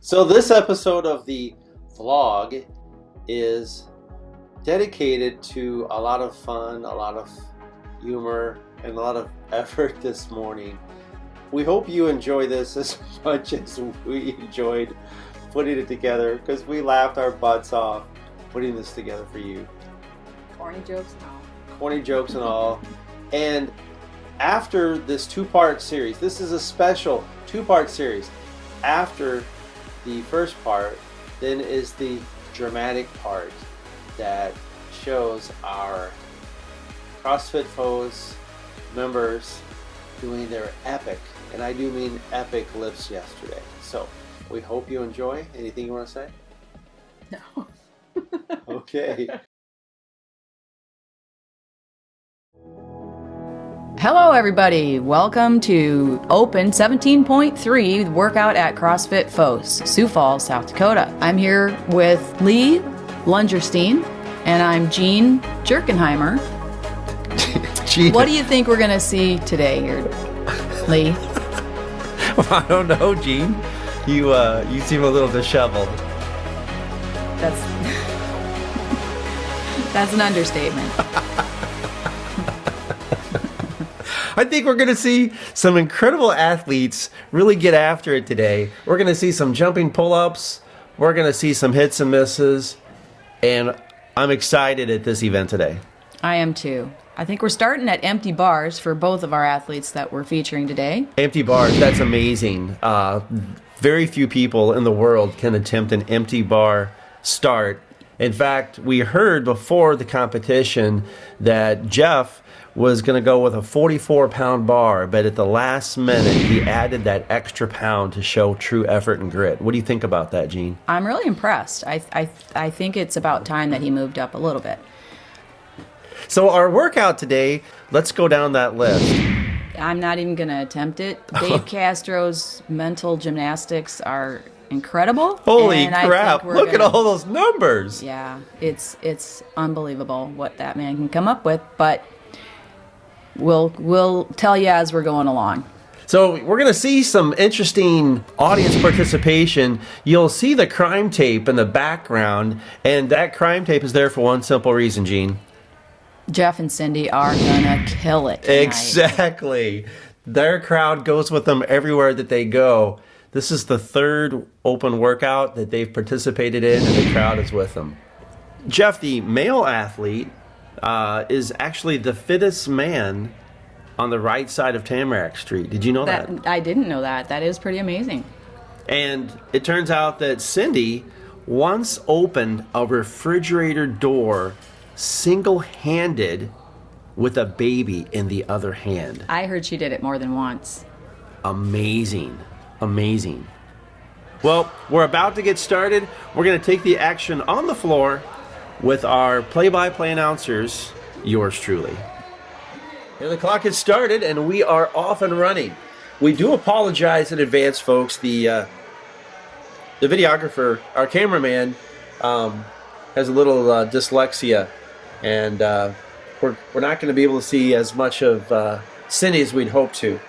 So this episode of the vlog is dedicated to a lot of fun, a lot of humor, and a lot of effort this morning. We hope you enjoy this as much as we enjoyed putting it together, because we laughed our butts off putting this together for you. Corny jokes and all. Corny jokes and all. And after this two-part series, this is a special two-part series. After the first part, then is the dramatic part that shows our CrossFit Phos members doing their epic, and I do mean epic, lifts yesterday. So we hope you enjoy. Anything you want to say? No. Okay. Hello, everybody. Welcome to Open 17.3 workout at CrossFit Phos, Sioux Falls, South Dakota. I'm here with Lee Lungerstein, and I'm Jean Jerkenheimer. Gene. What do you think we're going to see today here, Lee? Well, I don't know, Gene. You seem a little disheveled. That's an understatement. I think we're going to see some incredible athletes really get after it today. We're going to see some jumping pull-ups. We're going to see some hits and misses. And I'm excited at this event today. I am too. I think we're starting at empty bars for both of our athletes that we're featuring today. Empty bars, that's amazing. Very few people in the world can attempt an empty bar start. In fact, we heard before the competition that Jeff was going to go with a 44-pound bar, but at the last minute, he added that extra pound to show true effort and grit. What do you think about that, Gene? I'm really impressed. I think it's about time that he moved up a little bit. So our workout today, let's go down that list. I'm not even going to attempt it. Dave Castro's mental gymnastics are incredible. Holy crap, look at all those numbers. Yeah, it's unbelievable what that man can come up with, but we'll tell you as we're going along. So we're going to see some interesting audience participation. You'll see the crime tape in the background, and that crime tape is there for one simple reason, Gene. Jeff and Cindy are gonna kill it tonight. Exactly. Their crowd goes with them everywhere that they go. This is the third open workout that they've participated in, and the crowd is with them. Jeff, the male athlete, is actually the fittest man on the right side of Tamarack Street. Did you know that? I didn't know that. That is pretty amazing. And it turns out that Cindy once opened a refrigerator door single-handed with a baby in the other hand. I heard she did it more than once. Amazing. Amazing. Well, we're about to get started. We're going to take the action on the floor with our play-by-play announcers, yours truly. Here the clock has started, and we are off and running. We do apologize in advance, folks. The videographer, our cameraman, has a little dyslexia, and we're not going to be able to see as much of Cindy as we'd hoped to.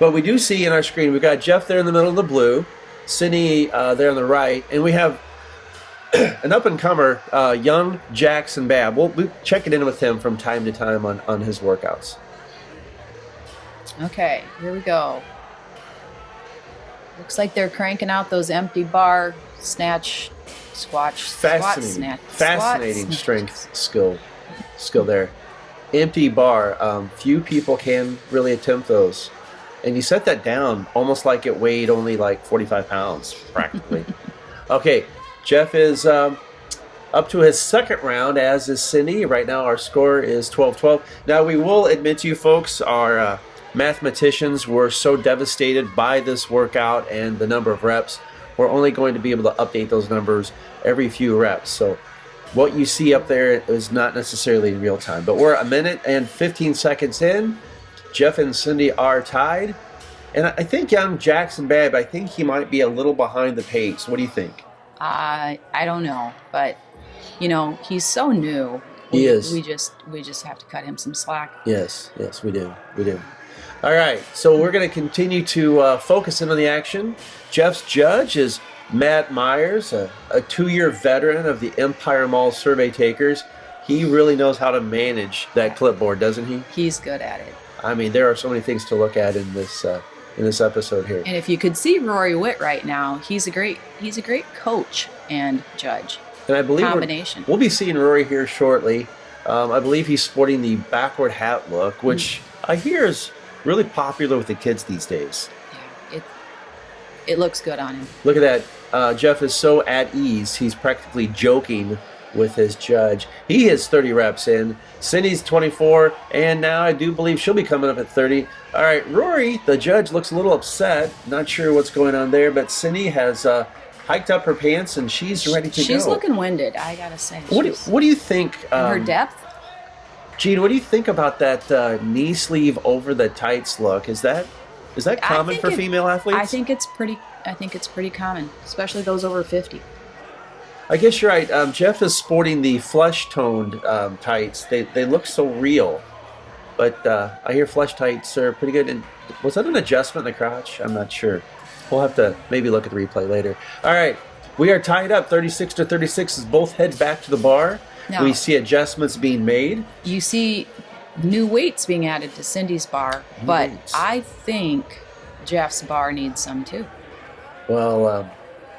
But we do see in our screen, we've got Jeff there in the middle of the blue, Cindy there on the right, and we have an up-and-comer, young Jackson Babb. We'll be checking in with him from time to time on his workouts. Okay, here we go. Looks like they're cranking out those empty bar snatch, Fascinating strength skill there. Empty bar. Few people can really attempt those. And you set that down almost like it weighed only like 45 pounds, practically. Okay, Jeff is up to his second round, as is Cindy. Right now our score is 12-12. Now we will admit to you folks, our mathematicians were so devastated by this workout and the number of reps, we're only going to be able to update those numbers every few reps. So what you see up there is not necessarily real time. But we're 1 minute and 15 seconds in. Jeff and Cindy are tied. And I think young Jackson Babb, I think he might be a little behind the pace. What do you think? I don't know, but you know, he's so new. He is. We just have to cut him some slack. Yes, we do. All right, so we're going to continue to focus in on the action. Jeff's judge is Matt Myers, a 2-year veteran of the Empire Mall survey takers. He really knows how to manage that clipboard, doesn't he? He's good at it. I mean, there are so many things to look at in this episode here. And if you could see Rory Witt right now, he's a great coach and judge. And I believe combination. we'll be seeing Rory here shortly. I believe he's sporting the backward hat look, which I hear is really popular with the kids these days. Yeah, it looks good on him. Look at that. Jeff is so at ease. He's practically joking with his judge. He is 30 reps in. Cindy's 24, and now I do believe she'll be coming up at 30. All right, Rory, the judge, looks a little upset. Not sure what's going on there, but Cindy has hiked up her pants, and she's ready to go. She's looking winded, I gotta say. What do you think? Her depth? Gene, what do you think about that knee sleeve over the tights look? Is that common for female athletes? I think it's pretty common, especially those over 50. I guess you're right. Jeff is sporting the flesh-toned tights. They look so real, but I hear flesh tights are pretty good. And was that an adjustment in the crotch? I'm not sure. We'll have to maybe look at the replay later. All right, we are tied up 36-36 as both head back to the bar. Now, we see adjustments being made. You see new weights being added to Cindy's bar, but I think Jeff's bar needs some too. Well,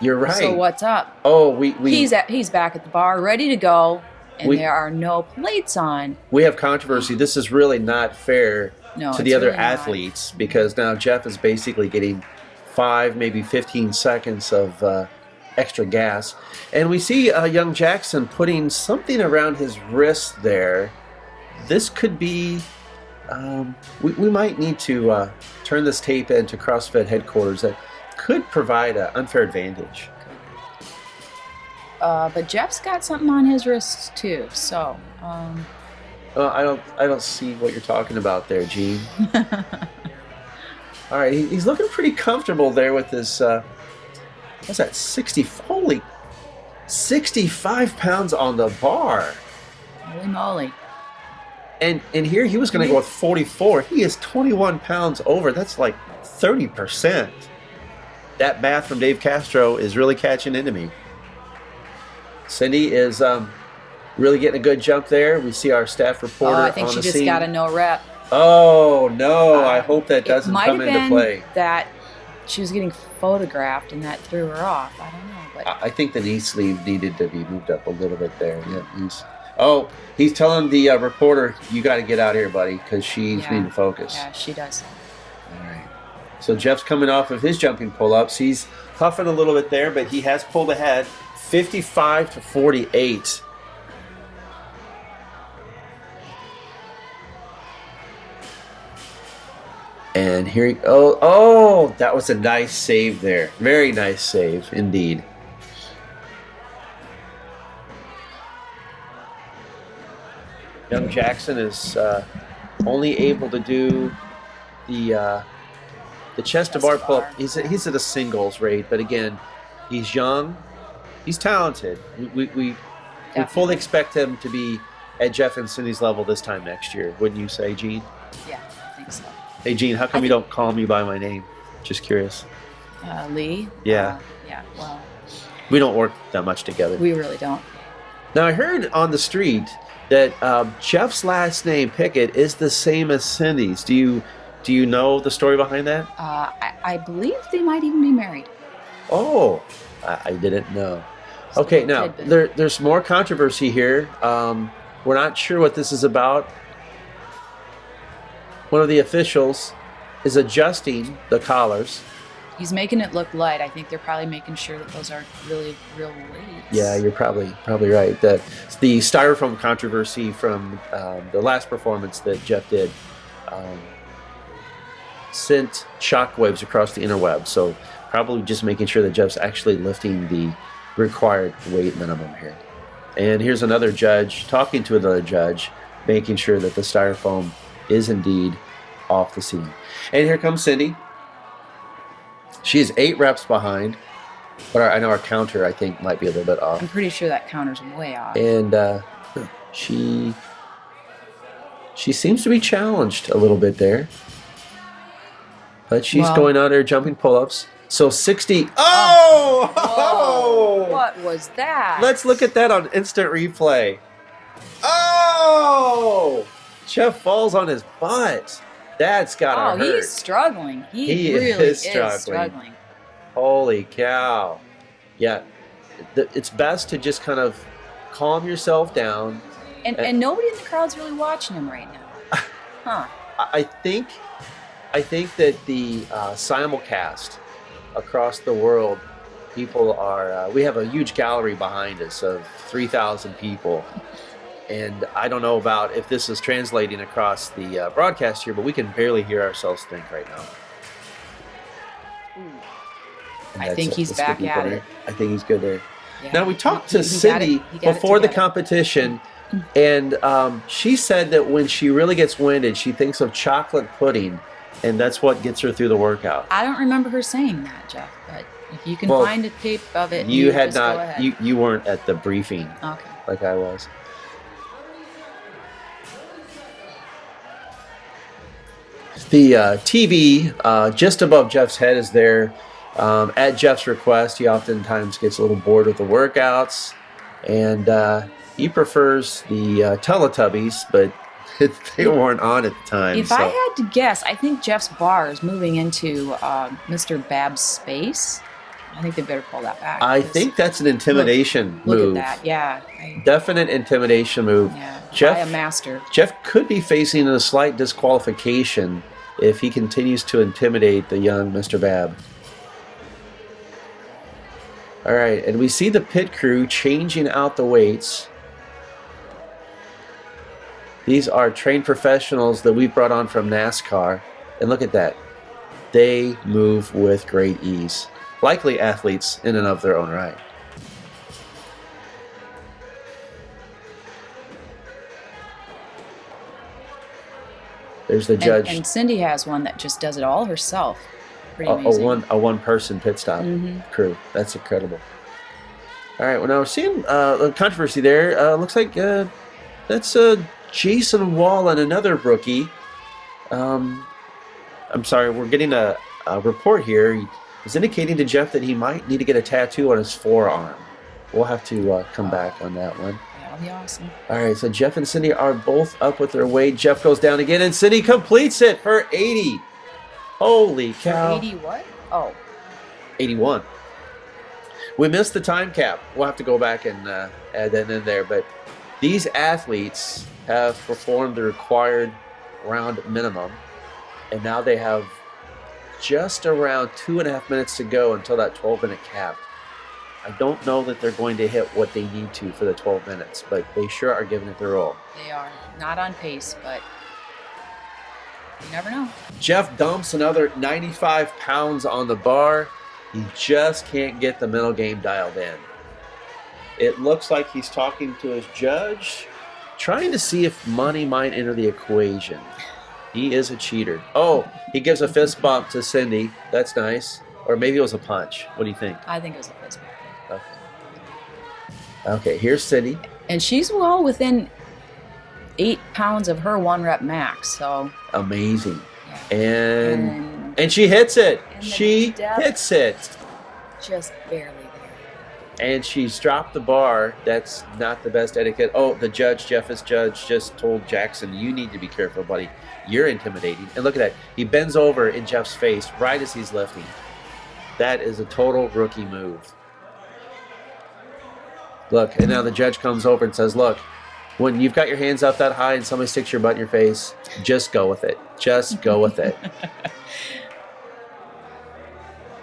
you're right. So what's up? Oh, he's back at the bar, ready to go, and there are no plates on. We have controversy. This is really not fair to the other really athletes because now Jeff is basically getting 5, maybe 15 seconds of extra gas. And we see young Jackson putting something around his wrist there. This could be, we might need to turn this tape into CrossFit headquarters. That could provide an unfair advantage. But Jeff's got something on his wrist too, so. I don't see what you're talking about there, Gene. All right, he's looking pretty comfortable there with this. What's that? 65 pounds on the bar. Holy moly! And here he was going to go with 44. He is 21 pounds over. That's like 30%. That math from Dave Castro is really catching into me. Cindy is really getting a good jump there. We see our staff reporter on the scene. I think she just got a no rep. Oh, no. I hope that doesn't come into play. That she was getting photographed and that threw her off. I don't know. But I think the knee sleeve needed to be moved up a little bit there. Yeah, he's telling the reporter, you got to get out of here, buddy, because she's needing to focus. Yeah, she does. All right. So Jeff's coming off of his jumping pull-ups. He's huffing a little bit there, but he has pulled ahead 55-48. And here that was a nice save there. Very nice save indeed. Young Jackson is only able to do the chest to bar pull. He's at a singles rate, but again, he's young, he's talented. We fully expect him to be at Jeff and Cindy's level this time next year. Wouldn't you say, Gene? Yeah, I think so. Hey, Gene, how come you don't call me by my name? Just curious. Lee? Yeah. Well. We don't work that much together. We really don't. Now, I heard on the street that Jeff's last name, Pickett, is the same as Cindy's. Do you know the story behind that? I believe they might even be married. Oh, I didn't know. Okay, now, there's more controversy here. We're not sure what this is about. One of the officials is adjusting the collars. He's making it look light. I think they're probably making sure that those aren't really real weights. Yeah, you're probably right. The styrofoam controversy from the last performance that Jeff did sent shockwaves across the interweb. So probably just making sure that Jeff's actually lifting the required weight minimum here. And here's another judge talking to another judge, making sure that the styrofoam is indeed off the scene. And here comes Cindy. She is 8 reps behind, but I know our counter, I think, might be a little bit off. I'm pretty sure that counter's way off. And she seems to be challenged a little bit there. But she's going on her jumping pull-ups. So 60. Oh! Whoa. What was that? Let's look at that on instant replay. Oh! Jeff falls on his butt. That's gotta hurt. Oh, he's struggling. He really is struggling. Holy cow. Yeah. It's best to just kind of calm yourself down. And nobody in the crowd's really watching him right now. Huh. I think that the simulcast across the world, people are, we have a huge gallery behind us of 3,000 people. And I don't know about if this is translating across the broadcast here, but we can barely hear ourselves think right now. I think he's back at it. I think he's good there. Yeah. Now, we talked to Cindy before the competition, and she said that when she really gets winded, she thinks of chocolate pudding, and that's what gets her through the workout. I don't remember her saying that, Jeff, but if you can find a tape of it, you had just not. go ahead. You weren't at the briefing, okay, like I was. The TV just above Jeff's head is there. At Jeff's request, he oftentimes gets a little bored with the workouts, and he prefers the Teletubbies, but they weren't on at the time. If I had to guess, I think Jeff's bar is moving into Mr. Bab's space. I think they better pull that back. I think that's an intimidation move. Look at that, yeah. Definite intimidation move. Yeah, Jeff, by a master. Jeff could be facing a slight disqualification if he continues to intimidate the young Mr. Bab. All right, and we see the pit crew changing out the weights. These are trained professionals that we've brought on from NASCAR. And look at that. They move with great ease. Likely athletes in and of their own right. There's the judge. And Cindy has one that just does it all herself. Pretty amazing. A one-person pit stop crew. That's incredible. All right, well, now we're seeing a controversy there. Looks like that's Jason Wallen, another rookie. I'm sorry, we're getting a report here. He's indicating to Jeff that he might need to get a tattoo on his forearm. We'll have to come back on that one. That'll be awesome. All right, so Jeff and Cindy are both up with their weight. Jeff goes down again, and Cindy completes it for 80. Holy cow. 80 what? Oh. 81. We missed the time cap. We'll have to go back and add that in there. But these athletes have performed the required round minimum, and now they have just around 2.5 minutes to go until that 12-minute cap. I don't know that they're going to hit what they need to for the 12 minutes, but they sure are giving it their all. They are. Not on pace, but you never know. Jeff dumps another 95 pounds on the bar. He just can't get the mental game dialed in. It looks like he's talking to his judge, trying to see if money might enter the equation. He is a cheater. Oh, he gives a fist bump to Cindy. That's nice. Or maybe it was a punch. What do you think? I think it was a fist bump. Okay, here's Cindy. And she's well within 8 pounds of her 1 rep max, so. Amazing. Yeah. And she hits it. And She hits it. Just barely there. And she's dropped the bar. That's not the best etiquette. Oh, the judge, Jeff's judge, just told Jackson, you need to be careful, buddy. You're intimidating. And look at that. He bends over in Jeff's face right as he's lifting. That is a total rookie move. Look, and now the judge comes over and says, look, when you've got your hands up that high and somebody sticks your butt in your face, just go with it. Just go with it.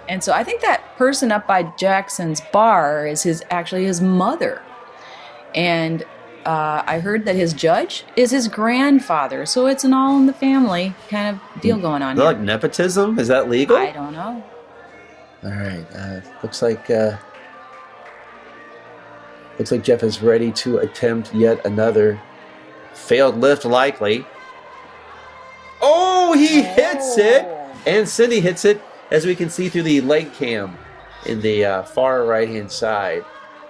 And so I think that person up by Jackson's bar is actually his mother. And I heard that his judge is his grandfather. So it's an all in the family kind of deal going on Is that here. like nepotism? Is that legal? I don't know. All right. Looks like Jeff is ready to attempt yet another failed lift, likely. Oh, he hits it! And Cindy hits it, as we can see through the leg cam in the far right-hand side.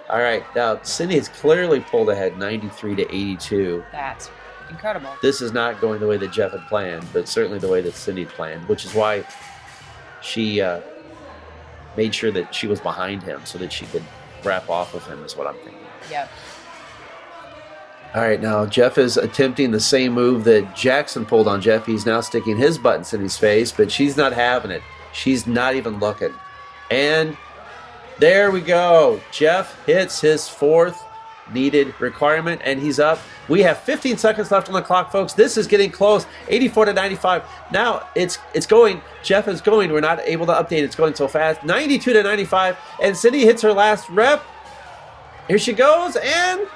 All right, now Cindy has clearly pulled ahead 93 to 82. That's incredible. This is not going the way that Jeff had planned, but certainly the way that Cindy planned, which is why she made sure that she was behind him so that she could wrap off of him, is what I'm thinking. Yep. All right, now Jeff is attempting the same move that Jackson pulled on Jeff. He's now sticking his buttons in his face, but she's not having it. She's not even looking. And there we go. Jeff hits his fourth needed requirement, and he's up. We have 15 seconds left on the clock, folks. This is getting close. 84 to 95. Now it's going. Jeff is going. We're not able to update. It's going so fast. 92 to 95, and Cindy hits her last rep. Here she goes, and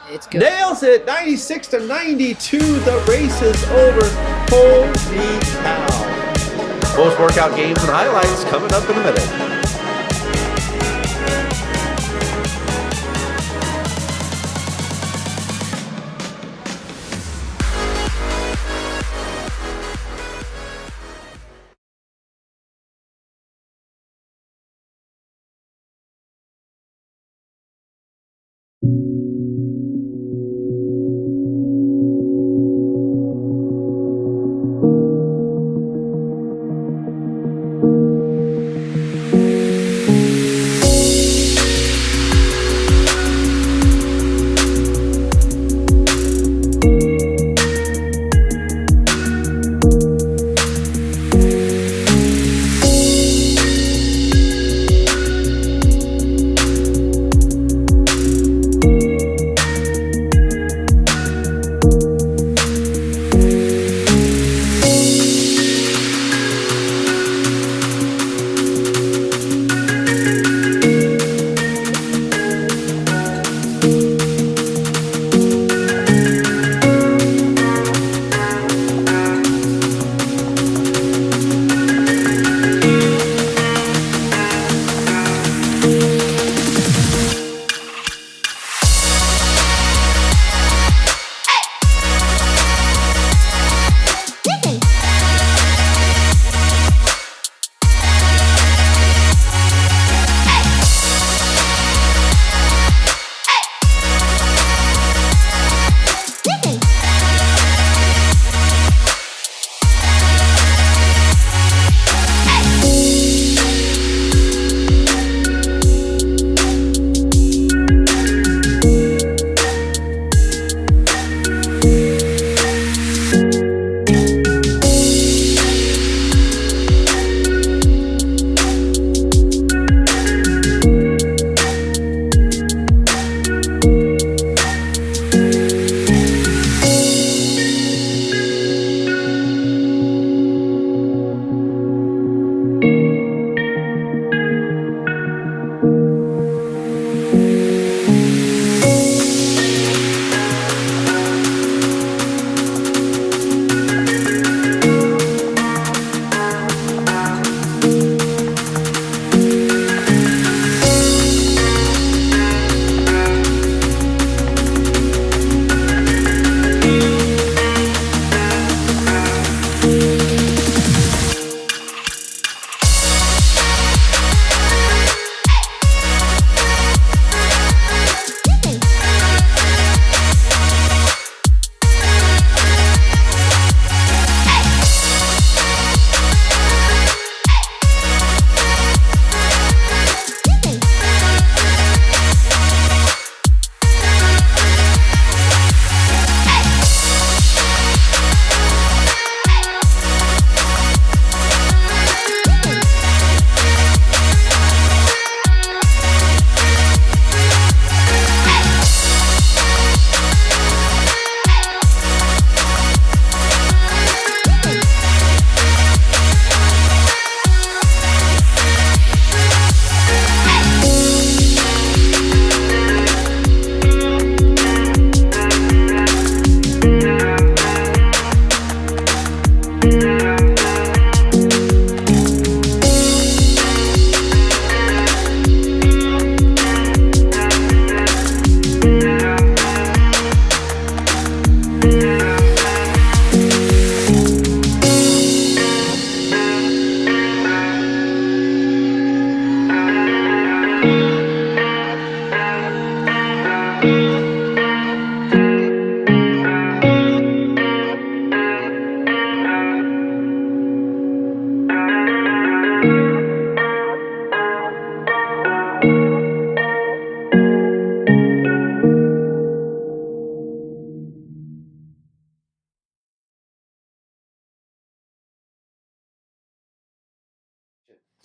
It's good. nails it. 96 to 92. The race is over. Holy cow. Most workout games and highlights coming up in a minute.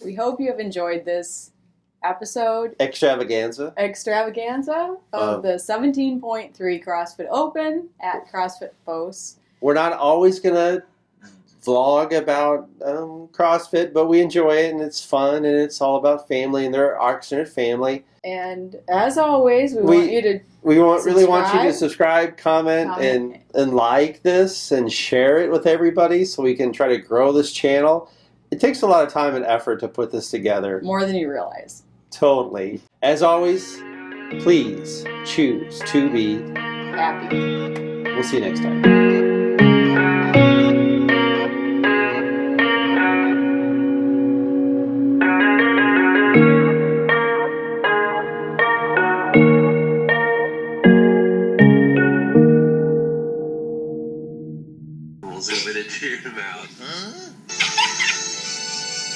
We hope you have enjoyed this episode Extravaganza. of the 17.3 CrossFit Open at CrossFit Phos. We're not always going to vlog about CrossFit, but we enjoy it and it's fun and it's all about family and their extended family. And as always, really want you to subscribe, comment. And like this and share it with everybody so we can try to grow this channel. It takes a lot of time and effort to put this together. More than you realize. Totally. As always, please choose to be Happy. We'll see you next time. Zip it into your mouth. Huh?